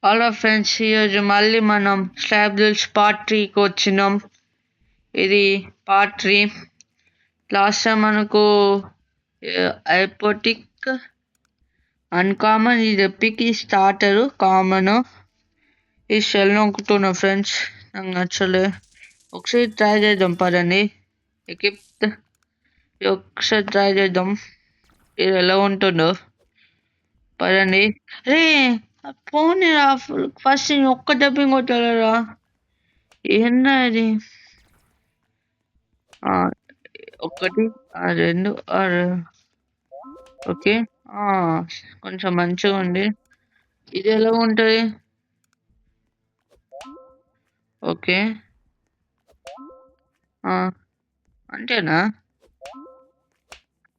Hello friends, ఈరోజు మళ్ళీ మనం స్లాబ్ రూల్స్ పార్ట్ 3కి వచ్చినాం. ఇది పార్ట్ 3. లాస్ట్ టైం మనకు ఐపోటిక్ అన్కామన్, ఇది ఎపిక్, ఈ స్టార్టరు కామన్. ఈ షెల్ నొక్కుతున్నా ఫ్రెండ్స్, నాకు నచ్చలే. ఒకసారి ట్రై చేద్దాం పదండి. ఎకిప్ ఒకసారి ట్రై చేద్దాం ఇది ఎలా ఉంటుందో. పదండి. రే ఫోన్ ఫస్ట్ ఒక్క డబ్బింగ్ కొట్టారా? ఏందా అది? ఒకటి రెండు ఓకే. కొంచెం మంచిగా ఉంది. ఇది ఎలా ఉంటుంది? ఓకే, అంతేనా?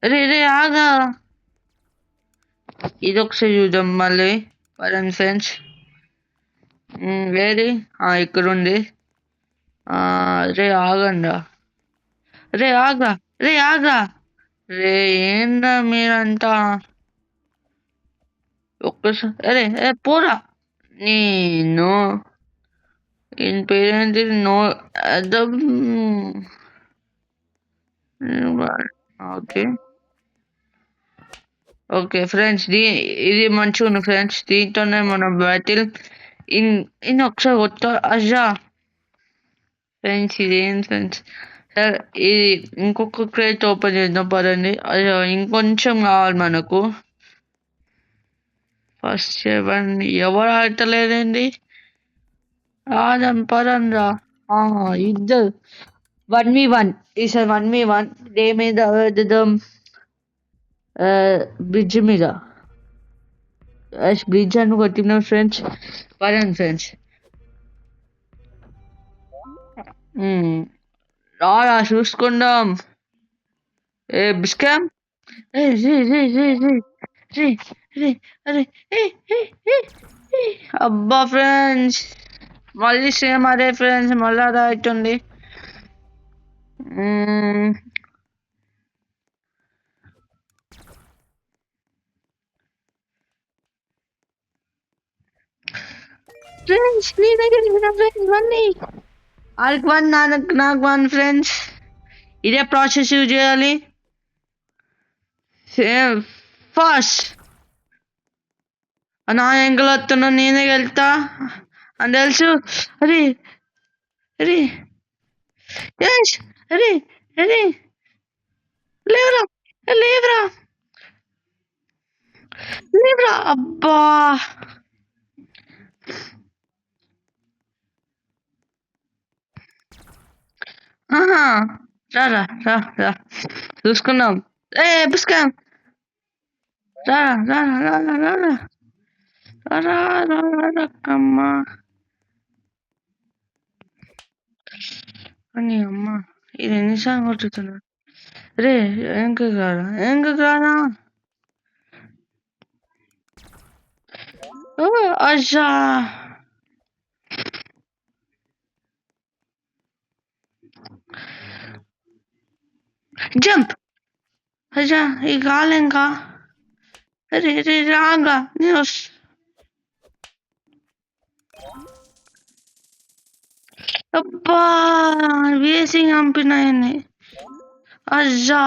రే ఆగా, ఇది ఒకసారి చూద్దాం మళ్ళీ. పదండి ఫ్రెండ్స్. వేది ఇక్కడ ఉంది. రే ఆగండా, రే ఆగా, రే ఆగా, రే ఏందా మీరంతా ఒక్కసారి. అరే పోరా, నేను ఈయన పేరేంటి? ఓకే ఓకే ఫ్రెండ్స్, ఇది మంచిగా ఉంది ఫ్రెండ్స్. దీంతోనే మన బ్యాటిల్ ఇన్ ఒకసారి కొత్త అజా ఫ్రెండ్స్. ఇదేం ఫ్రెండ్స్? సరే, ఇది ఇంకొక క్రేట్ ఓపెన్ చేద్దాం పదండి. అయ్యో, ఇంకొంచెం కావాలి మనకు. ఫస్ట్ 7 ఎవరు ఆడతలేదండి? పదంరా. ఇద్దరు 1v1. ఈసారి 1v1 డే మీద బ్రిడ్జ్ మీద. బ్రిడ్జ్ అని కొట్టినాం ఫ్రెండ్స్. పదండి ఫ్రెండ్స్. రారా చూసుకుందాం. బిస్కామ్, అబ్బా ఫ్రెండ్స్, మళ్ళీ సేమ్ అదే ఫ్రెండ్స్, మళ్ళీ అదే అవుతుంది. ఫ్రెండ్స్ నీ దగ్గర ఫ్రెండ్స్ వన్నీ వాళ్ళకి 1 నాకు 1 ఫ్రెండ్స్. ఇదే ప్రాసెస్ యూజ్ చేయాలి. సేమ్ ఫాస్ట్ నా ఎంకలు వస్తున్నా, నేనే వెళ్తా అని తెలుసు. అరే అరే అరే అరే లేవరా, లేవరా, లేవరా. అబ్బా, రారా రా రా చూసుకుందాం. పుష్కం రక్కమ్మా అని అమ్మ. ఇది ఎన్నిసార్లు కొట్టుతున్నా? రే ఎంక కాదా? అచ్చా, జంప్. అచ్చా, ఈ కాలు ఇంకా. అరే రాగా నేను అబ్బా వేసి చంపినాయని. అజ్జా,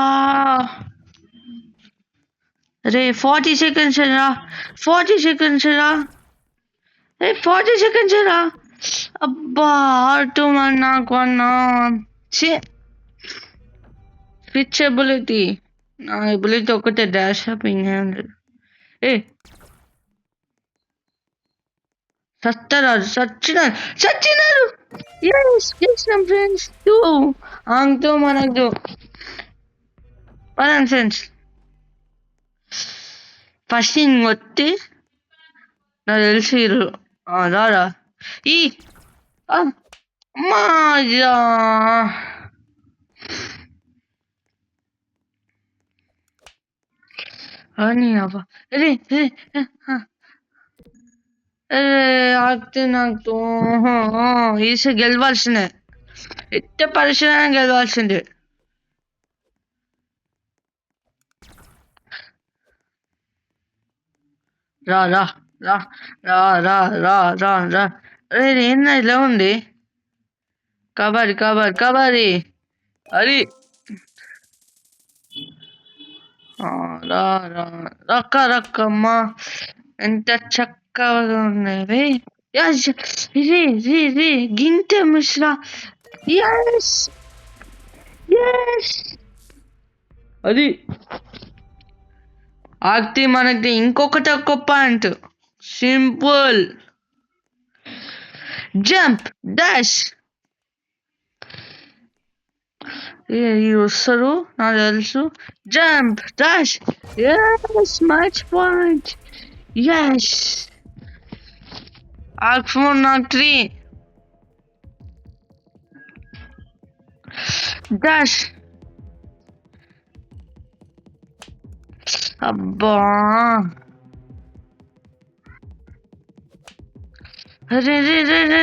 రే 40 సెకండ్స్ రా, 40 సెకండ్స్ రా, 40 సెకండ్స్ రా. అబ్బా, ఆడుతూ నాకు అన్నా స్విచ్ ఎబిలిటీ. నా ఎబిలిటీ ఒకటే, డాష్ షాపింగ్. సచ్చినారు. గెలిచినాం ఫ్రెండ్స్. ఆంతో మనకు పదండి ఫ్రెండ్స్. ఫస్ట్ కొట్టి నాకు తెలిసి రారా ఈ అమ్మా. అని అబ్బా, ఆగితే నాకు ఈసారి గెలవాల్సిందే. ఎట్ట పరిశీలన గెలవాల్సిందే. రా రా రా రా రా రా రా. అరే ఏందా ఇలా ఉంది? కబడ్డీ కబడ్డీ కబడ్డీ. అది ఆ, రా రా రక్క రక్కమ్మ. ఎంత చక్కగా ఉన్నవి. యస్ రే రే రే గింతే మిశ్రా. Yes yes. అది ఆర్తి మనకి ఇంకొకటి ఒక పాయింట్. Simple jump dash. ఈ వస్తారు నాకు తెలుసు. Jump dash. Yes match point. S arc 4 నాకు 3 డాష్. అబ్బా రే రే రే రే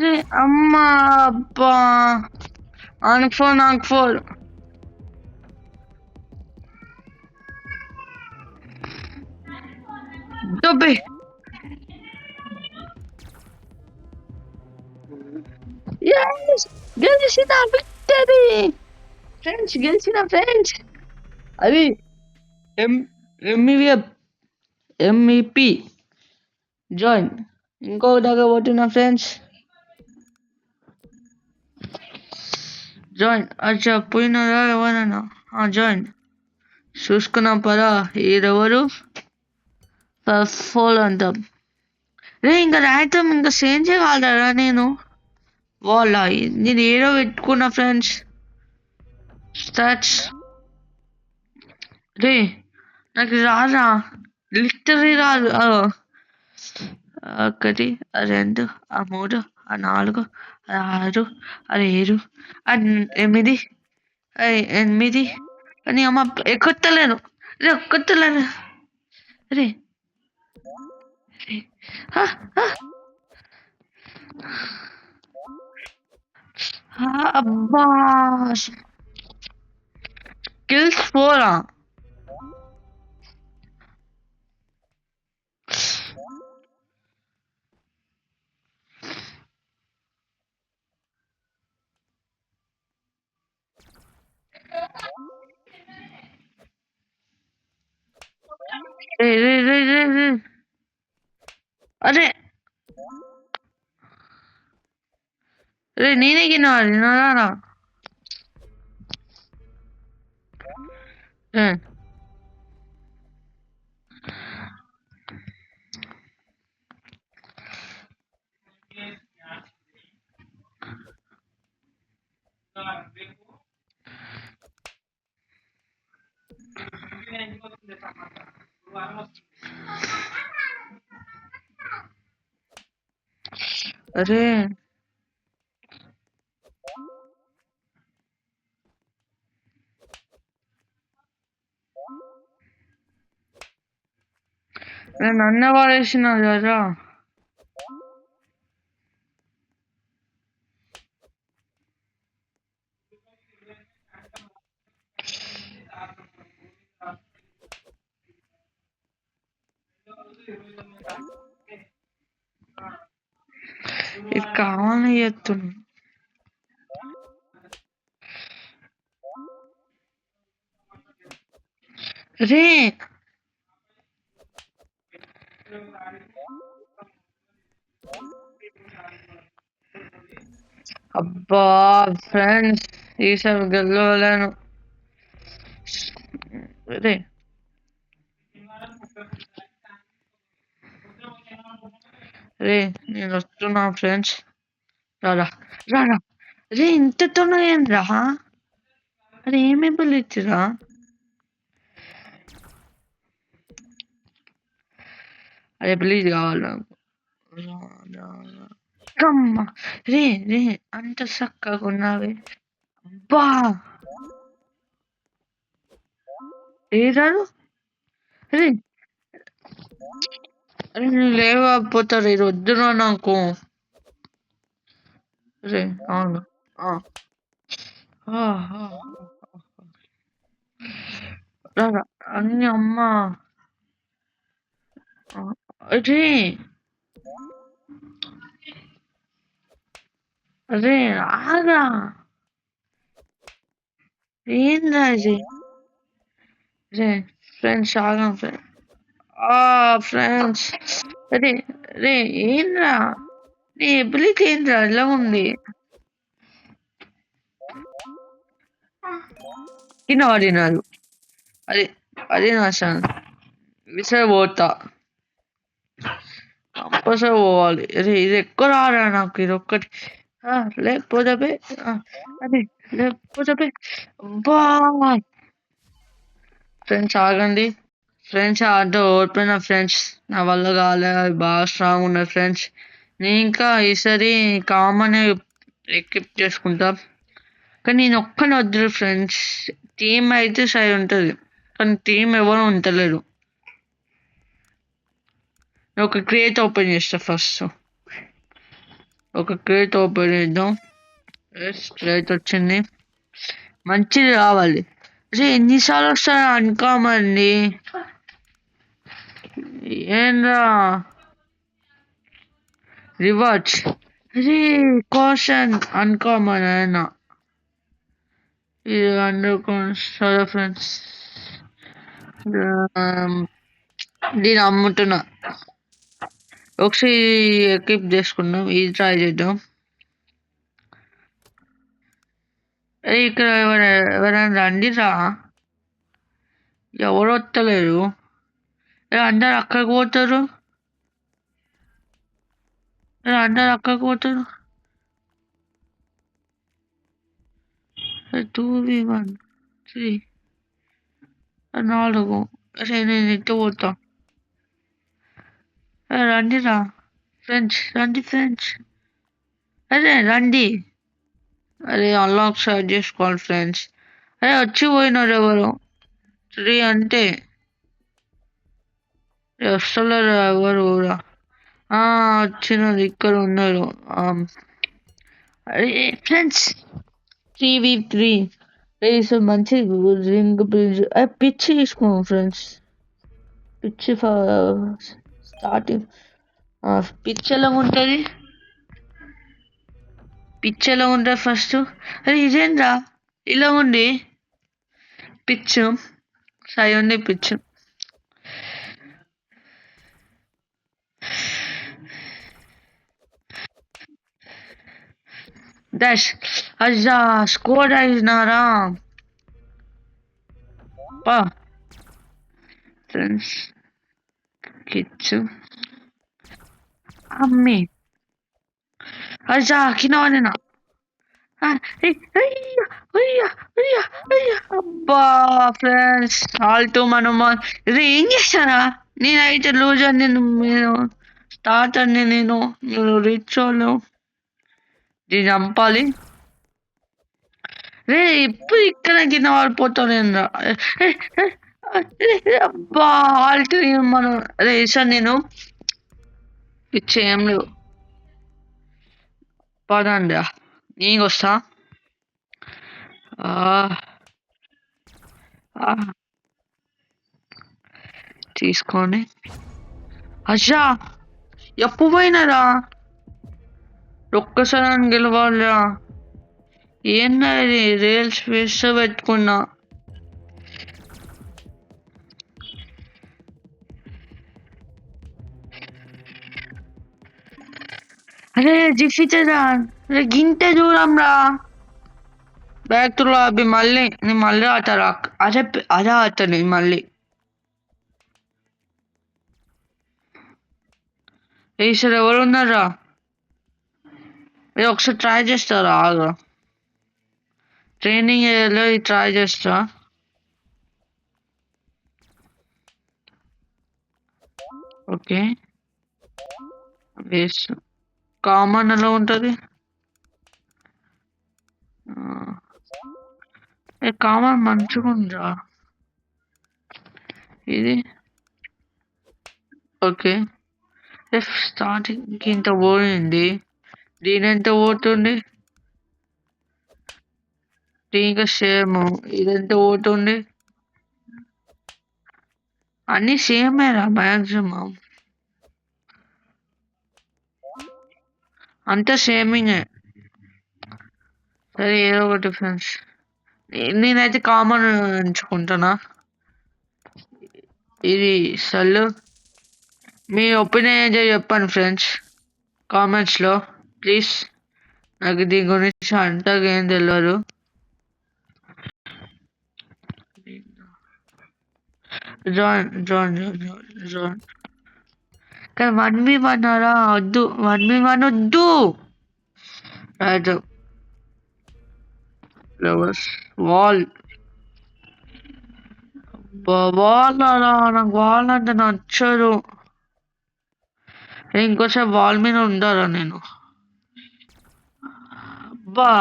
రే అమ్మా అబ్బా. ఆర్క్ 4 నాకు 4. డబ్బే yes గెలిచిన విక్టరీ ఫ్రెండ్స్, గెలిచిన ఫ్రెండ్స్. అది ఎంఈపి జాయిన్. ఇంకొక దగ్గర పోతున్నా ఫ్రెండ్స్. జాయిన్ అచ్చా పోయినారా ఎవరన్నా? జాయిన్ చూసుకున్నాం పదా ఎవరు ఫోల్ అంటాం. రే ఇంకా రాయితం ఇంకా సేమ్ చేయగలరా నేను? వాళ్ళ నేను ఏదో పెట్టుకున్నా ఫ్రెండ్స్. స్టార్ట్స్ రే నాకు రాదా లిటరీ రాదు. ఒకటి, రెండు, 3, 4, 6, 7, 8, 8 అని అమ్మ ఎక్కుతలేను. రే ఎక్కుతలేను రే. అబ్బా స్కిల్స్ 4. రే రే రే రే రే అరే రే నేనే గిన్నవాడి నారా. అరే నేను అన్న వాడేసిన కదా. ఇది కావాలని చెప్తున్నా. రే అబ్బా ఫ్రెండ్స్ ఈసారి గెలవలేను. రే రే నేను వస్తున్నా ఫ్రెండ్స్. రారా రారా. రే ఇంత తొందరగా ఏం రా? అరే ఏమేమి పిలిచిరా? అరే ప్లీజ్ కావాలి నాకు. అమ్మ రే రే అంత చక్కగా ఉన్నావే. బా ఏరారు. అరే అరే నేను లేకపోతారు ఇది వద్దురా నాకు. రే అవును రారా అన్ని అమ్మ. అరే అరే ఆగా ఏంద్రా ఇది రే ఫ్రెండ్స్ ఆగం ఫ్రెండ్స్ ఫ్రెండ్స్ అరే రే ఏంద్రా నీ ఎబిలిటీ ఏంద్రా ఎలా ఉంది కింద పడినారు అది అదే నాశాను విసర పోతా కంపల్సరీ పోవాలి అరే ఇది ఎక్కువ రారా నాకు ఇది ఒక్కటి లేకపోతే అది లేకపోతే బా ఫ్రెండ్స్ ఆగండి ఫ్రెండ్స్ ఆటో ఓడిపోయిన ఫ్రెండ్స్ నా వల్ల కాలే అది బాగా స్ట్రాంగ్ ఉన్నాయి ఫ్రెండ్స్ నేను ఇంకా ఈసారి కామన్ ఎక్విప్ చేసుకుంటా కానీ నేను ఒక్కని వద్దు ఫ్రెండ్స్ టీం అయితే సరి ఉంటుంది కానీ టీం ఎవరు ఉంటలేరు ఒక క్రియేట్ ఓపెన్ చేస్తా ఫస్ట్ ఒక క్రియేట్ ఓపెన్ చేద్దాం క్రియేట్ వచ్చింది మంచిది రావాలి అరే ఎన్నిసార్లు వస్తారా అనుకోమండి ఏంద్రా రివార్డ్స్ అరే కాషన్ అన్కామన్ అయినా ఇది సరే ఫ్రెండ్స్ దీన్ని అమ్ముతున్నా ఒకసారి ఎక్విప్ చేసుకుందాం ఇది ట్రై చేద్దాం ఇక్కడ ఎవరైనా రండిరా ఎవరు వస్తలేరు అందరు అక్కడికి పోతారు అందరు అక్కడికి పోతారు 2v1 3 4 అరే నేను ఇట్టు పోతా రండిరా ఫ్రెండ్స్ రండి ఫ్రెండ్స్ అరే రండి అరే అన్లాక్ స్టార్ట్ చేసుకోవాలి ఫ్రెండ్స్ అరే వచ్చి పోయినారు ఎవరు 3 అంటే వస్తలేరు ఎవరు కూడా వచ్చినారు ఇక్కడ ఉన్నారు అరే ఫ్రెండ్స్ 3v3 మంచి రింగ్ బ్రిడ్జ్ పిచ్చి తీసుకున్నాం ఫ్రెండ్స్ పిచ్చి స్టార్టింగ్ పిచ్ ఎలా ఉంటుంది పిచ్ ఎలా ఉంటుంది ఫస్ట్ అరే ఇదేంద్రా ఇలా ఉంది పిచ్ సై ఉంది పిచ్ డాష్ అజ్జా స్కోర్ అయినారా పా ఫ్రెండ్స్ కిచ్ అమ్మి అజ్జా కింద పడినా అబ్బా ఫ్రెండ్స్ ఆల్టో మనమా ఇది ఏం చేశారా నేనైతే లూజర్ నేను స్టార్టర్ నేను మీరు రిచ్ వాళ్ళు దీన్ని చంపాలి రే ఇప్పుడు ఇక్కడ కింద పడిపోతాను నేను అబ్బా ఆల్టో మనం రేసాను నేను ఇచ్చేయం లేవు పదండి నేను వస్తా తీసుకొని అచ్చా ఎప్పుడు పోయినారా ఒక్కసారి గెలవాలిరా ఏందా ఇది రీల్స్ వేస్ట్ పెట్టుకున్నా అరే జిఫితరా అరే గింటే దూరం రా బ్యాక్ టు లాబీ నేను మళ్ళీ ఆడతారా అదే ఆడతాను మళ్ళీ ఈసారి ఎవరు ఉన్నారా ఒకసారి ట్రై చేస్తారా ఆగా ట్రైనింగ్ ఏరియాలో ట్రై చేస్తా ఓకే వేస్ట్ కామన్ ఎలా ఉంటుంది కామన్ మంచిగా ఉందా ఇది ఓకే స్టార్టింగ్ ఇంత పోయింది దీని ఎంత పోతుంది దీనికి సేమ్ ఇది ఎంత పోతుంది అన్ని సేమేరా మ్యాక్సిమం అంతా సేమింగే. సరే ఏదో ఒకటి ఫ్రెండ్స్. నేనైతే కామన్ ఎంచుకుంటానా. ఇది సల్లు. మీ ఒపీనియన్ ఏంటో చెప్పండి ఫ్రెండ్స్ కామెంట్స్లో ప్లీజ్. నాకు దీని గురించి అంతగా ఏం తెలియదు. జాన్ జాన్ జాన్ జాన్ కానీ 1v1 రా వద్దు. 1v1 వద్దు. Right flowers wall. వాల్ అలా నాకు వాల్ అంటే నచ్చదు. ఇంకోసారి వాల్ మీద ఉండాలా నేను? బా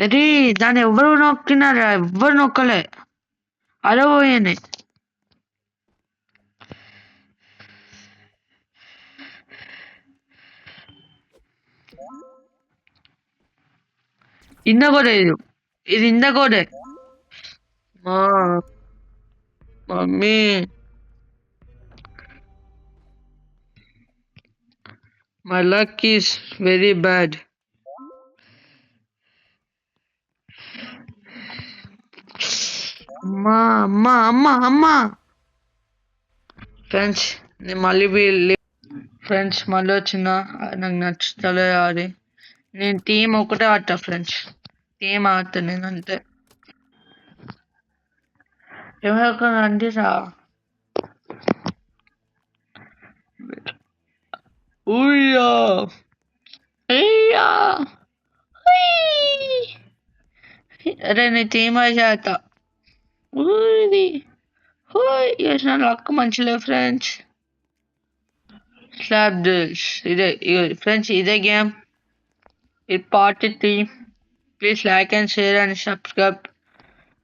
అరే దాన్ని ఎవరు నొక్కినారా? ఎవ్వరు నొక్కలే. అలా పోయాను. ఇందకోడే ఇది ఇందకోడే. మా mummy my luck is very bad. అమ్మా అమ్మా అమ్మా అమ్మా ఫ్రెండ్స్ నేను మళ్ళీ ఫ్రెండ్స్ మళ్ళీ వచ్చిన నాకు నచ్చుతలే అది. నేను టీం ఒకటే ఆడతా ఫ్రెండ్స్. టీం ఆడతా నేను అంతే. ఎవరికైనా అందిరా. ఉయ్యా అయ్యా అరే నీ టీం అయితే ఊది చేసిన లక్ మంచిలే ఫ్రెండ్స్. స్లాబ్ డ్రిల్స్ ఇదే ఫ్రెండ్స్ ఇదే గేమ్. ఇది part 3. Please like and share and subscribe.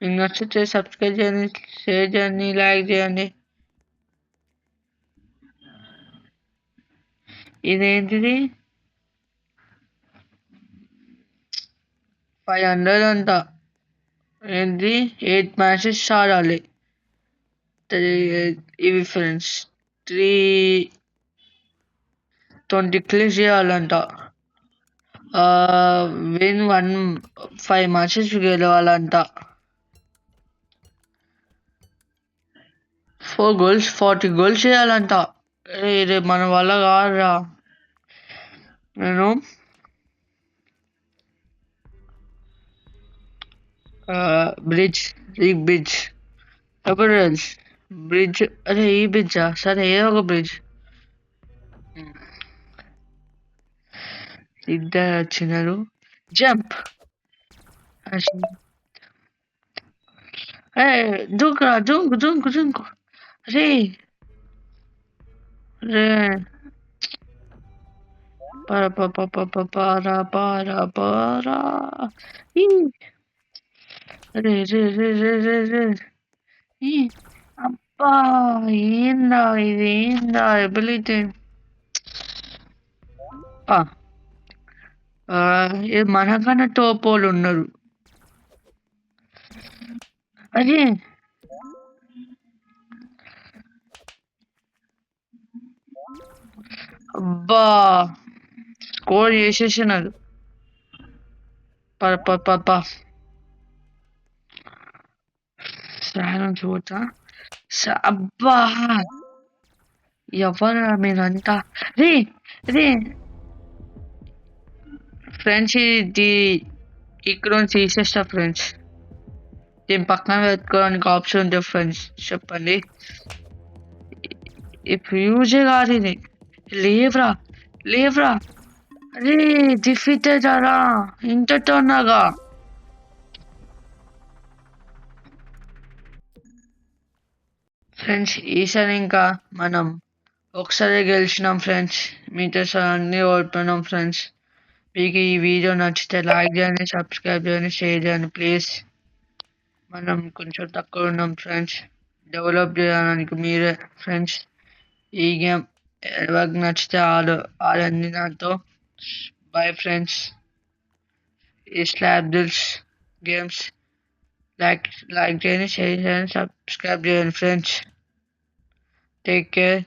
మీకు నచ్చితే సబ్స్క్రైబ్ చేయండి, షేర్ చేయండి, లైక్ చేయండి. ఇదేంటిది 500 అంట. ఏంటి 8 మ్యాచెస్ ఆడాలి. ఇవి ఫ్రెండ్స్ 320 క్లిక్స్ చేయాలంట. విన్ 5 మ్యాచెస్ గెలవాలంట. 4 goals 40 goals చేయాలంట. ఇది మన వల్ల కాదురా. నేను బ్రిడ్జ్ ఎప్పుడు బ్రిడ్జ్ అరే ఈ బ్రిడ్జా? సరే ఏదో ఒక బ్రిడ్జ్. ఇద్దరు వచ్చినారు. జంప్ దూకురా దుంకు. రే రే పారా అబ్బా ఏందా ఇది? ఏందా ఎబిలిటీ? మనకన్నా తోపోలు ఉన్నారు. అదే అబ్బా స్కోర్ చేసేసినారు. చూడతా. అబ్బా ఎవరు మీరంతా? రే ఫ్రెండ్స్ ఇది ఇక్కడ నుంచి తీసేస్తా ఫ్రెండ్స్. దీని పక్కన పెట్టుకోవడానికి ఆప్షన్ ఉంటే ఫ్రెండ్స్ చెప్పండి. ఇప్పుడు యూజే కాదు ఇది. లేవ్రా అరే డిఫీటెడ్ అరా ఇంతతో నాగా. ఫ్రెండ్స్ ఈసారి ఇంకా మనం ఒకసారి గెలిచినాం ఫ్రెండ్స్. మీతో అన్నీ ఓడిపోయినాం ఫ్రెండ్స్. మీకు ఈ వీడియో నచ్చితే లైక్ చేయండి, సబ్స్క్రైబ్ చేయండి, షేర్ చేయండి ప్లీజ్. మనం కొంచెం తక్కువ ఉన్నాం ఫ్రెండ్స్. డెవలప్ చేయడానికి మీరే ఫ్రెండ్స్. ఈ గేమ్ ఎవరికి నచ్చితే ఆడండి నాతో. Bye friends. ఈ స్లాబ్ డ్రిల్స్ గేమ్స్ లైక్ చేయండి, షేర్ చేయండి, సబ్స్క్రైబ్ చేయండి ఫ్రెండ్స్. Take care.